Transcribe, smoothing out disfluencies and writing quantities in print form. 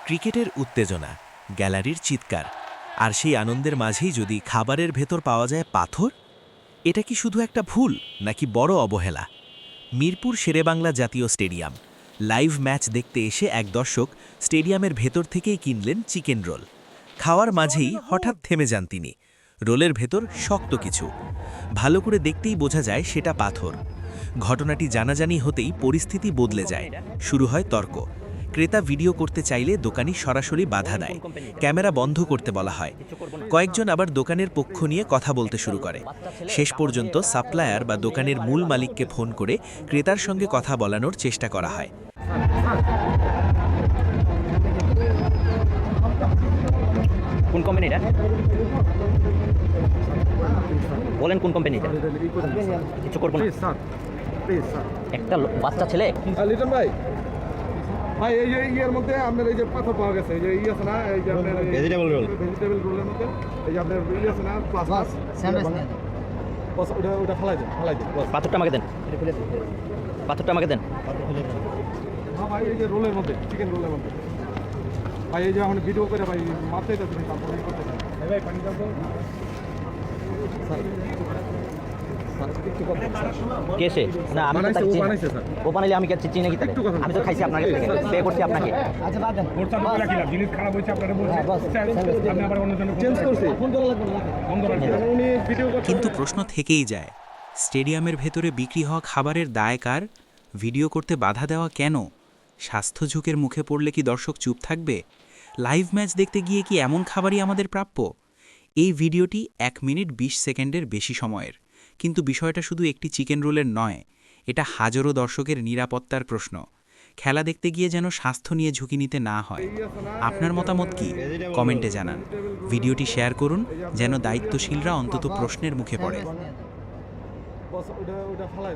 ক্রিকেটের উত্তেজনা, গ্যালারির চিৎকার, আর সেই আনন্দের মাঝেই যদি খাবারের ভেতর পাওয়া যায় পাথর, এটা কি শুধু একটা ভুল নাকি বড় অবহেলা? মিরপুর শেরেবাংলা জাতীয় স্টেডিয়াম। লাইভ ম্যাচ দেখতে এসে এক দর্শক স্টেডিয়ামের ভেতর থেকেই কিনলেন চিকেন রোল। খাওয়ার মাঝেই হঠাৎ থেমে যান তিনি। রোলের ভেতর শক্ত কিছু, ভালো করে দেখতেই বোঝা যায় সেটা পাথর। ঘটনাটি জানাজানি হতেই পরিস্থিতি বদলে যায়, শুরু হয় তর্ক। ক্রেতা ভিডিও করতে চাইলে দোকানি সরাসরি বাধা দেয়, ক্যামেরা বন্ধ করতে বলা হয়। কয়েকজন আবার দোকানের পক্ষ নিয়ে কথা বলতে শুরু করে। শেষ পর্যন্ত সাপ্লায়ার বা দোকানের মূল মালিককে ফোন করে ক্রেতার সঙ্গে কথা বলানোর চেষ্টা করা হয়। কোন কোম্পানি এটা বলেন, কোন কোম্পানি এটা? কিছু করবো না। একটা বাচ্চা ছেলে। লিটন ভাই, ভাই এই যে ইয়ের মধ্যে আপনার এই যে পাথর পাওয়া গেছে, এই যে ই আছে না, এই যে আপনার ভেজিটেবল রোলের মধ্যে এই যে আপনার ই আছে না, প্লাস ওটা ফেলাই দেন। পাথরটা আমাকে দেন, পাথরটা আমাকে দেন। হ্যাঁ ভাই, এই যে রোলের মধ্যে, চিকেন রোলের মধ্যে ভাই, এই যে এখন ভিডিও করে ভাই মারতেই তো তুমি তারপরে করতে চান ভাই, পানি দাও তো। কেসে না, আমি তো চিনি। ও বানাইলে আমি চিনি নাকি? আমি তো খাইছি আপনার কাছ থেকে, পে করছি আপনাকে। আচ্ছা বাদ দেন, জিনিস খারাপ হয়েছে আপনারা বলছেন, আপনি আবার অন্য জন্য চেঞ্জ করছি, ফোন করা লাগবে না, বন্ধ রাখবেন। উনি ভিডিও করতে। কিন্তু প্রশ্ন থেকেই যায়, স্টেডিয়ামের ভেতরে বিক্রি হওয়া খাবারের দায় কার? ভিডিও করতে বাধা দেওয়া কেন? স্বাস্থ্য ঝুঁকির মুখে পড়লে কি দর্শক চুপ থাকবে? লাইভ ম্যাচ দেখতে গিয়ে কি এমন খাবারই আমাদের প্রাপ্য? এই ভিডিওটি 1 মিনিট 20 সেকেন্ডের বেশি সময়ের, কিন্তু বিষয়টা শুধু একটি চিকেন রোলের নয়, এটা হাজারো দর্শকের নিরাপত্তার প্রশ্ন। খেলা দেখতে গিয়ে যেন স্বাস্থ্য নিয়ে ঝুঁকি নিতে না হয়। আপনার মতামত কি? কমেন্টে জানান। ভিডিওটি শেয়ার করুন যেন দায়িত্বশীলরা অন্তত প্রশ্নের মুখে পড়ে। ওটা ফেলাই